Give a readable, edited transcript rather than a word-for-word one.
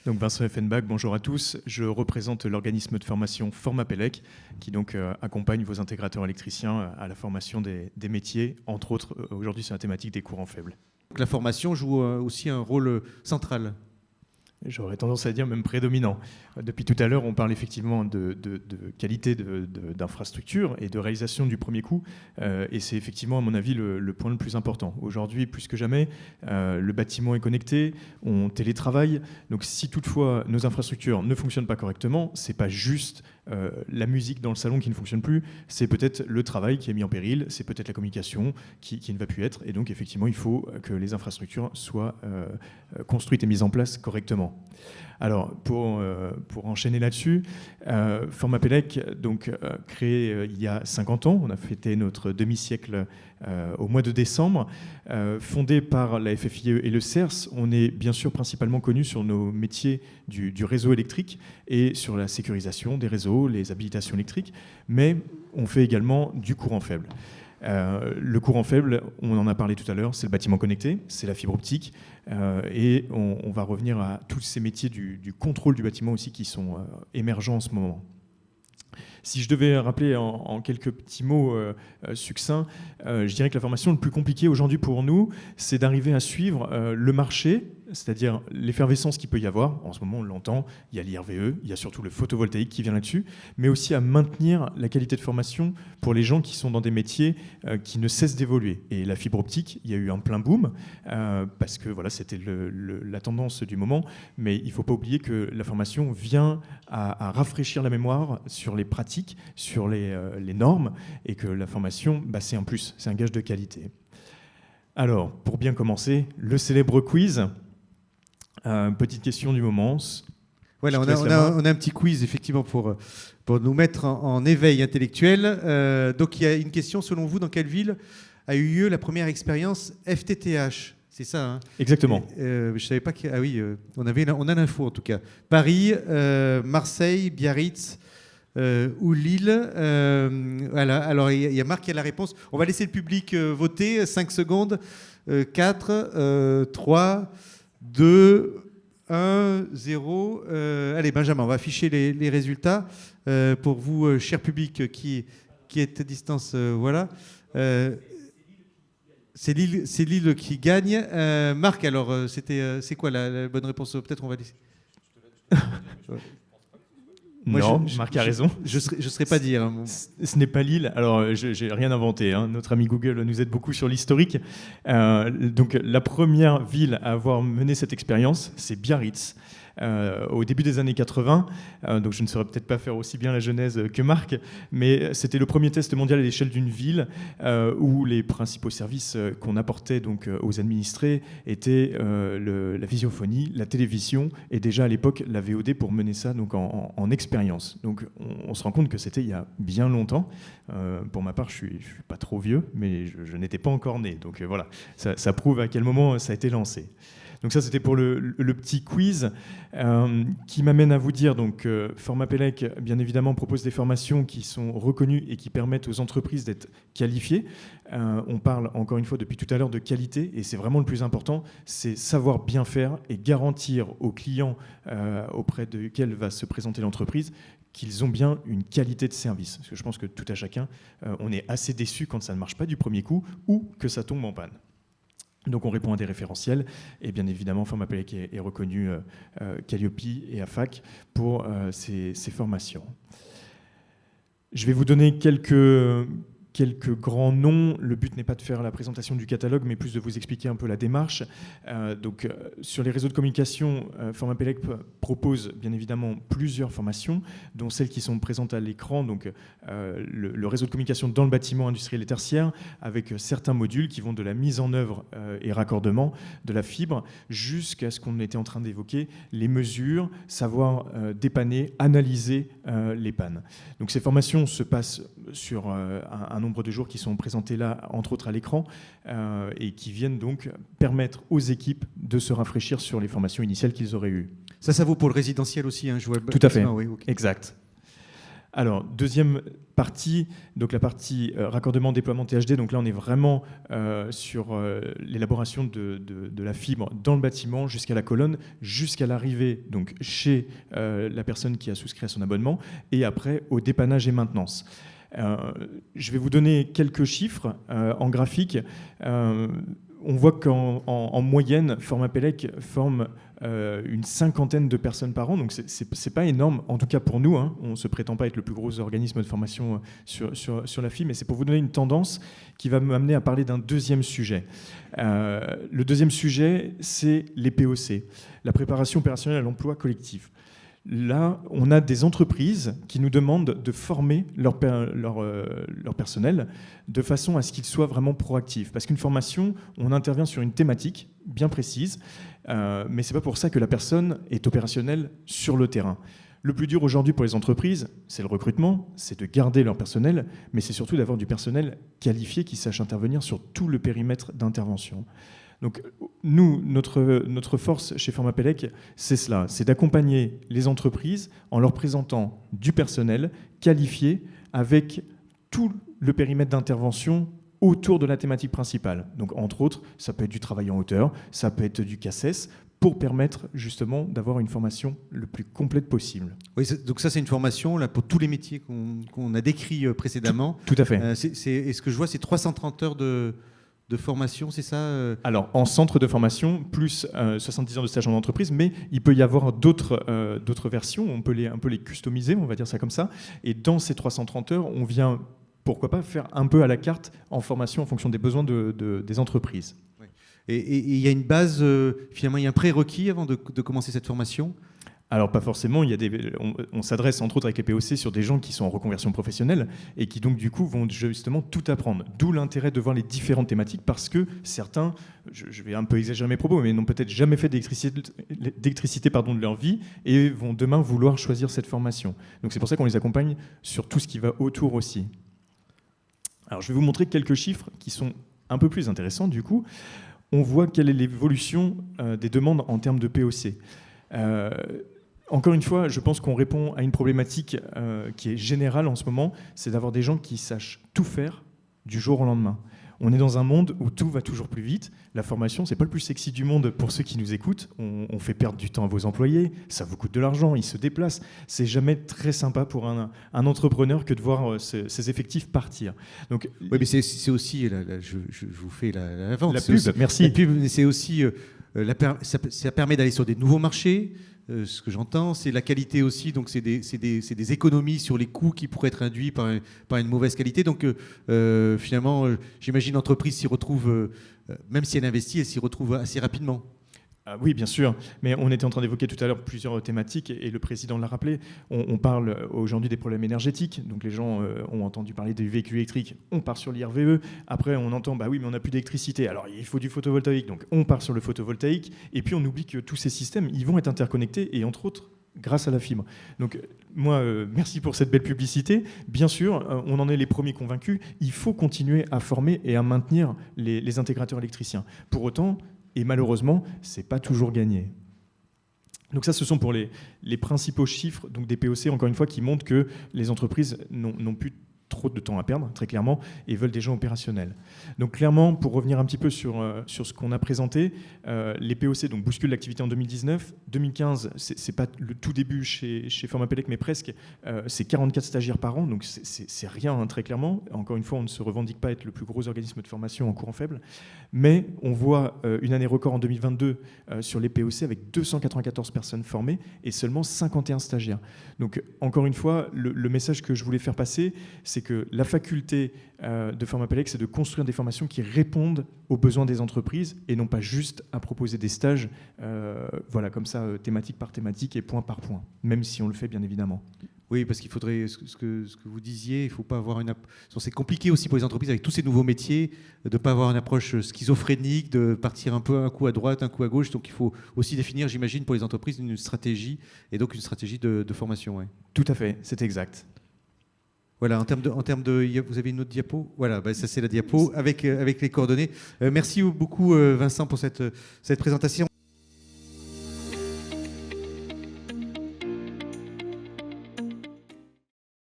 Donc Vincent Effenbach, bonjour à tous. Je représente l'organisme de formation Formapelec qui donc accompagne vos intégrateurs électriciens à la formation des métiers, entre autres aujourd'hui sur la thématique des courants faibles. La formation joue aussi un rôle central. J'aurais tendance à dire même prédominant. Depuis tout à l'heure, on parle effectivement de qualité d'infrastructure et de réalisation du premier coup. Et c'est effectivement, à mon avis, le point le plus important. Aujourd'hui, plus que jamais, le bâtiment est connecté, on télétravaille. Donc si toutefois nos infrastructures ne fonctionnent pas correctement, ce n'est pas juste la musique dans le salon qui ne fonctionne plus, c'est peut-être le travail qui est mis en péril, c'est peut-être la communication qui ne va plus être. Et donc effectivement, il faut que les infrastructures soient construites et mises en place correctement. Alors, pour enchaîner là-dessus, Formapelec, donc créé il y a 50 ans, on a fêté notre demi-siècle au mois de décembre, fondé par la FFIE et le CERS. On est bien sûr principalement connu sur nos métiers du réseau électrique et sur la sécurisation des réseaux, les habilitations électriques, mais on fait également du courant faible. Le courant faible, on en a parlé tout à l'heure, c'est le bâtiment connecté, c'est la fibre optique, et on va revenir à tous ces métiers du contrôle du bâtiment aussi qui sont émergents en ce moment. Si je devais rappeler en quelques petits mots succincts, je dirais que la formation le plus compliquée aujourd'hui pour nous, c'est d'arriver à suivre le marché, c'est-à-dire l'effervescence qu'il peut y avoir. En ce moment, on l'entend, il y a l'IRVE, il y a surtout le photovoltaïque qui vient là-dessus, mais aussi à maintenir la qualité de formation pour les gens qui sont dans des métiers qui ne cessent d'évoluer. Et la fibre optique, il y a eu un plein boom, parce que voilà, c'était la tendance du moment, mais il ne faut pas oublier que la formation vient à rafraîchir la mémoire sur les pratiques, sur les normes, et que la formation, c'est un plus, c'est un gage de qualité. Alors, pour bien commencer, le célèbre quiz. Petite question du moment. Voilà, on a un petit quiz effectivement pour nous mettre en éveil intellectuel. Donc il y a une question, selon vous, dans quelle ville a eu lieu la première expérience FTTH ? C'est ça, hein ? Exactement. Je ne savais pas que... Ah oui, on a l'info en tout cas. Paris, Marseille, Biarritz ou Lille. Voilà. Alors il y a Marc qui a la réponse. On va laisser le public voter. 5 secondes. 4, 3... 2, 1, 0. Allez, Benjamin, on va afficher les résultats pour vous, cher public, qui est à distance. Voilà. C'est Lille qui gagne. Marc, alors, c'est quoi la bonne réponse ? Peut-être on va laisser. Non, Marc a raison. Je ne saurais pas dire. Hein. Ce n'est pas Lille. Alors, je n'ai rien inventé. Hein. Notre ami Google nous aide beaucoup sur l'historique. Donc, la première ville à avoir mené cette expérience, c'est Biarritz. Au début des années 80, donc je ne saurais peut-être pas faire aussi bien la genèse que Marc, mais c'était le premier test mondial à l'échelle d'une ville où les principaux services qu'on apportait donc aux administrés étaient la visiophonie, la télévision et déjà à l'époque la VOD pour mener ça donc en expérience. Donc on se rend compte que c'était il y a bien longtemps. Pour ma part, je suis pas trop vieux, mais je n'étais pas encore né. Donc voilà, ça prouve à quel moment ça a été lancé. Donc ça, c'était pour le petit quiz qui m'amène à vous dire, donc Formapelec, bien évidemment, propose des formations qui sont reconnues et qui permettent aux entreprises d'être qualifiées. On parle, encore une fois, depuis tout à l'heure de qualité, et c'est vraiment le plus important, c'est savoir bien faire et garantir aux clients auprès desquels va se présenter l'entreprise qu'ils ont bien une qualité de service. Parce que je pense que tout à chacun, on est assez déçu quand ça ne marche pas du premier coup ou que ça tombe en panne. Donc on répond à des référentiels et bien évidemment Formapelec est reconnu Calliope et AFAC pour ces formations. Je vais vous donner quelques grands noms. Le but n'est pas de faire la présentation du catalogue, mais plus de vous expliquer un peu la démarche. Sur les réseaux de communication, Formapelec propose bien évidemment plusieurs formations, dont celles qui sont présentes à l'écran, donc le réseau de communication dans le bâtiment industriel et tertiaire, avec certains modules qui vont de la mise en œuvre et raccordement de la fibre jusqu'à ce qu'on était en train d'évoquer, les mesures, savoir dépanner, analyser les pannes. Donc ces formations se passent sur un nombre de jours qui sont présentés là, entre autres à l'écran, et qui viennent donc permettre aux équipes de se rafraîchir sur les formations initiales qu'ils auraient eues. Ça vaut pour le résidentiel aussi, hein, je vois. Tout à fait, oui, okay. Exact. Alors, deuxième partie, donc la partie raccordement, déploiement THD. Donc là, on est vraiment sur l'élaboration de la fibre dans le bâtiment jusqu'à la colonne, jusqu'à l'arrivée donc chez la personne qui a souscrit à son abonnement, et après au dépannage et maintenance. Je vais vous donner quelques chiffres en graphique. On voit qu'en moyenne, Formapélec forme une cinquantaine de personnes par an, donc c'est pas énorme, en tout cas pour nous. On ne se prétend pas être le plus gros organisme de formation sur la FIM, mais c'est pour vous donner une tendance qui va m'amener à parler d'un deuxième sujet. Le deuxième sujet, c'est les POC, la préparation opérationnelle à l'emploi collectif. Là, on a des entreprises qui nous demandent de former leur personnel de façon à ce qu'ils soient vraiment proactifs. Parce qu'une formation, on intervient sur une thématique bien précise, mais ce n'est pas pour ça que la personne est opérationnelle sur le terrain. Le plus dur aujourd'hui pour les entreprises, c'est le recrutement, c'est de garder leur personnel, mais c'est surtout d'avoir du personnel qualifié qui sache intervenir sur tout le périmètre d'intervention. Donc nous, notre force chez Formapélec, c'est cela, c'est d'accompagner les entreprises en leur présentant du personnel qualifié avec tout le périmètre d'intervention autour de la thématique principale. Donc entre autres, ça peut être du travail en hauteur, ça peut être du CACES, pour permettre justement d'avoir une formation le plus complète possible. Oui, donc ça c'est une formation là, pour tous les métiers qu'on a décrits précédemment. Tout à fait. Et ce que je vois, c'est 330 heures de formation, c'est ça Alors, en centre de formation, plus 70 heures de stage en entreprise, mais il peut y avoir d'autres versions, on peut un peu les customiser, on va dire ça comme ça. Et dans ces 330 heures, on vient, pourquoi pas, faire un peu à la carte en formation en fonction des besoins des entreprises. Oui. Et il y a une base, finalement, il y a un prérequis avant de commencer cette formation ? Alors pas forcément, on s'adresse entre autres avec les POC sur des gens qui sont en reconversion professionnelle et qui donc du coup vont justement tout apprendre. D'où l'intérêt de voir les différentes thématiques parce que certains, je vais un peu exagérer mes propos, mais n'ont peut-être jamais fait d'électricité de leur vie et vont demain vouloir choisir cette formation. Donc c'est pour ça qu'on les accompagne sur tout ce qui va autour aussi. Alors je vais vous montrer quelques chiffres qui sont un peu plus intéressants du coup. On voit quelle est l'évolution des demandes en termes de POC. Encore une fois, je pense qu'on répond à une problématique qui est générale en ce moment, c'est d'avoir des gens qui sachent tout faire du jour au lendemain. On est dans un monde où tout va toujours plus vite. La formation, c'est pas le plus sexy du monde pour ceux qui nous écoutent. On fait perdre du temps à vos employés, ça vous coûte de l'argent, ils se déplacent. C'est jamais très sympa pour un entrepreneur que de voir ses effectifs partir. Donc, oui, mais c'est aussi, je vous fais la vente. La pub, merci. La pub, c'est aussi, ça permet d'aller sur des nouveaux marchés. Ce que j'entends, c'est la qualité aussi, donc c'est des économies sur les coûts qui pourraient être induits par une mauvaise qualité. Donc finalement, j'imagine l'entreprise s'y retrouve, même si elle investit, elle s'y retrouve assez rapidement. Ah oui, bien sûr, mais on était en train d'évoquer tout à l'heure plusieurs thématiques et le président l'a rappelé. On parle aujourd'hui des problèmes énergétiques, donc les gens ont entendu parler des véhicules électriques, on part sur l'IRVE. Après, on entend, bah oui, mais on n'a plus d'électricité, alors il faut du photovoltaïque, donc on part sur le photovoltaïque. Et puis on oublie que tous ces systèmes, ils vont être interconnectés et entre autres, grâce à la fibre. Donc moi, merci pour cette belle publicité. Bien sûr, on en est les premiers convaincus, il faut continuer à former et à maintenir les intégrateurs électriciens. Pour autant, et malheureusement, ce n'est pas toujours gagné. Donc ça, ce sont pour les principaux chiffres donc des POC, encore une fois, qui montrent que les entreprises n'ont plus trop de temps à perdre, très clairement, et veulent des gens opérationnels. Donc clairement, pour revenir un petit peu sur ce qu'on a présenté, les POC donc, bousculent l'activité en 2019. 2015, c'est pas le tout début chez Formapélec, mais presque, c'est 44 stagiaires par an, donc c'est rien, hein, très clairement. Encore une fois, on ne se revendique pas être le plus gros organisme de formation en courant faible, mais on voit une année record en 2022 sur les POC avec 294 personnes formées et seulement 51 stagiaires. Donc encore une fois, le message que je voulais faire passer, c'est que la faculté de Formapélec, c'est de construire des formations qui répondent aux besoins des entreprises et non pas juste à proposer des stages, voilà, comme ça, thématique par thématique et point par point, même si on le fait bien évidemment. Oui, parce qu'il faudrait, ce que vous disiez, il ne faut pas avoir une... C'est compliqué aussi pour les entreprises avec tous ces nouveaux métiers de ne pas avoir une approche schizophrénique, de partir un peu un coup à droite, un coup à gauche. Donc il faut aussi définir, j'imagine, pour les entreprises, une stratégie et donc une stratégie de formation. Ouais. Tout à fait, c'est exact. Voilà, en termes de, vous avez une autre diapo ? Voilà, bah ça c'est la diapo avec les coordonnées. Merci beaucoup Vincent pour cette présentation.